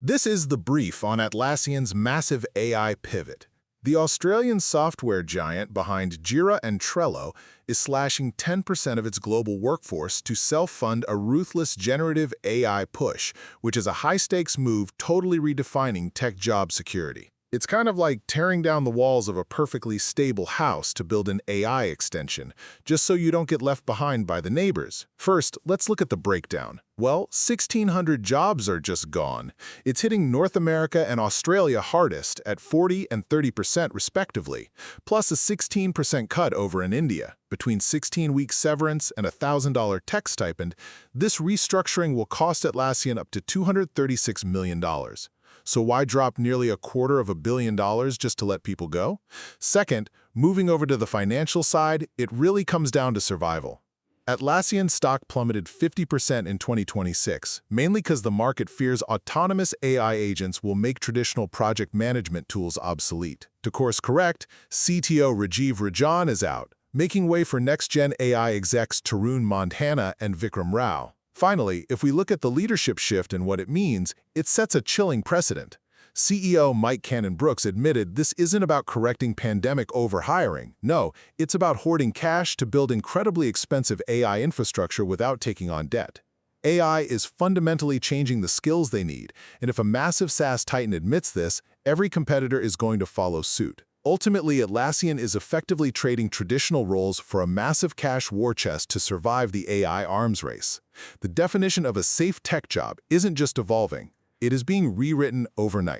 This is the brief on Atlassian's massive AI pivot. The Australian software giant behind Jira and Trello is slashing 10% of its global workforce to self-fund a ruthless generative AI push, which is a high-stakes move totally redefining tech job security. It's kind of like tearing down the walls of a perfectly stable house to build an AI extension, just so you don't get left behind by the neighbors. First, let's look at the breakdown. Well, 1,600 jobs are just gone. It's hitting North America and Australia hardest at 40 and 30% respectively, plus a 16% cut over in India. Between 16-week severance and a $1,000 tech stipend, this restructuring will cost Atlassian up to $236 million. So why drop nearly $250 million just to let people go? Second, moving over to the financial side, it really comes down to survival. Atlassian stock plummeted 50% in 2026, mainly because the market fears autonomous AI agents will make traditional project management tools obsolete. To course correct, CTO Rajeev Rajan is out, making way for next-gen AI execs Tarun Montana and Vikram Rao. Finally, if we look at the leadership shift and what it means, it sets a chilling precedent. CEO Mike Cannon-Brookes admitted this isn't about correcting pandemic overhiring. No, it's about hoarding cash to build incredibly expensive AI infrastructure without taking on debt. AI is fundamentally changing the skills they need, and if a massive SaaS titan admits this, every competitor is going to follow suit. Ultimately, Atlassian is effectively trading traditional roles for a massive cash war chest to survive the AI arms race. The definition of a safe tech job isn't just evolving, it is being rewritten overnight.